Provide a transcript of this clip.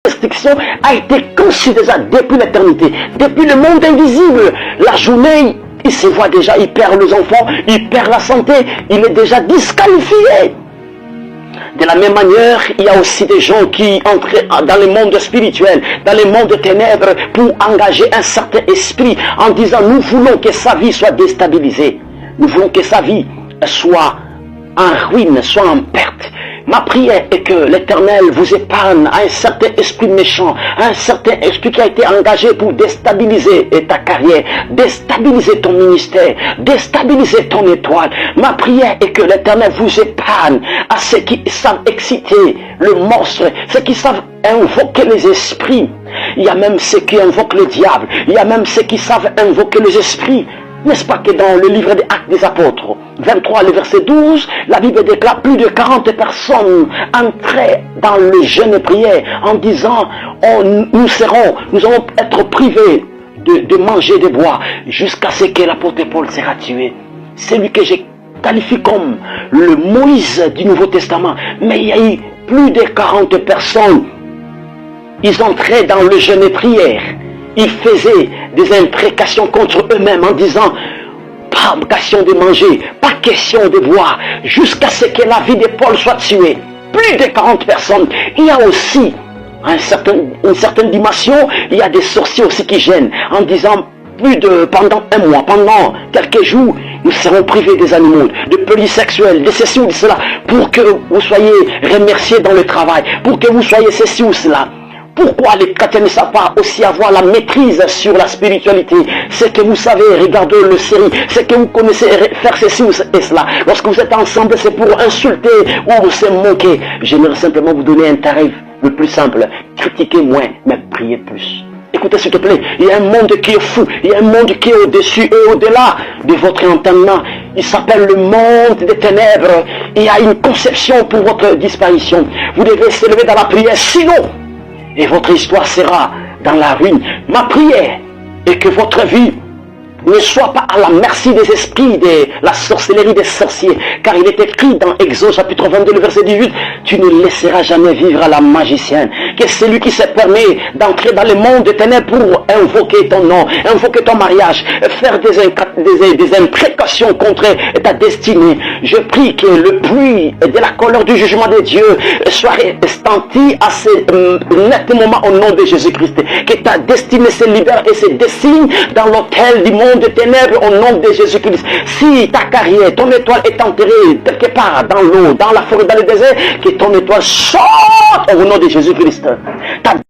restriction a été conçue déjà depuis l'éternité, depuis le monde invisible. La journée, il se voit déjà, il perd les enfants, il perd la santé, il est déjà disqualifié. De la même manière, il y a aussi des gens qui entrent dans le monde spirituel, dans le monde des ténèbres, pour engager un certain esprit en disant nous voulons que sa vie soit déstabilisée. Nous voulons que sa vie soit en ruine, soit en perte. Ma prière est que l'Éternel vous épargne à un certain esprit méchant, à un certain esprit qui a été engagé pour déstabiliser ta carrière, déstabiliser ton ministère, déstabiliser ton étoile. Ma prière est que l'Éternel vous épargne à ceux qui savent exciter le monstre, ceux qui savent invoquer les esprits. Il y a même ceux qui invoquent le diable, il y a même ceux qui savent invoquer les esprits. N'est-ce pas que dans le livre des Actes des Apôtres, 23, le verset 12, la Bible déclare plus de 40 personnes entraient dans le jeûne et prière en disant nous allons être privés de manger, de boire, jusqu'à ce que l'apôtre Paul sera tué. C'est lui que je qualifie comme le Moïse du Nouveau Testament. Mais il y a eu plus de 40 personnes. Ils entraient dans le jeûne et prière. Ils faisaient des imprécations contre eux-mêmes en disant pas question de manger, pas question de boire, jusqu'à ce que la vie de Paul soit tuée. Plus de 40 personnes. Il y a aussi une certaine dimension, il y a des sorciers aussi qui gênent en disant pendant un mois, pendant quelques jours, nous serons privés des animaux, de police sexuelle, de ceci ou de cela, pour que vous soyez remerciés dans le travail, pour que vous soyez ceci ou cela. Pourquoi les chrétiens ne savent pas aussi avoir la maîtrise sur la spiritualité? C'est que vous savez regarder le série, c'est que vous connaissez faire ceci ou cela. Lorsque vous êtes ensemble, c'est pour insulter ou vous se moquer. J'aimerais simplement vous donner un tarif le plus simple. Critiquez moins, mais priez plus. Écoutez s'il te plaît, il y a un monde qui est fou, il y a un monde qui est au-dessus et au-delà de votre entendement. Il s'appelle le monde des ténèbres. Il y a une conception pour votre disparition. Vous devez s'élever dans la prière, sinon et votre histoire sera dans la ruine. Ma prière est que votre vie ne soit pas à la merci des esprits, de la sorcellerie des sorciers. Car il est écrit dans Exode chapitre 22, le verset 18, tu ne laisseras jamais vivre à la magicienne. Que celui qui se permet d'entrer dans le monde des ténèbres pour invoquer ton nom, invoquer ton mariage, faire des imprécations contre ta destinée. Je prie que le pluie de la colère du jugement de Dieu soit restenti à ce net moment au nom de Jésus-Christ. Que ta destinée se libère et se dessine dans l'autel du monde de ténèbres au nom de Jésus-Christ. Si ta carrière, ton étoile est enterrée quelque part dans l'eau, dans la forêt, dans le désert, que ton étoile sorte au nom de Jésus-Christ.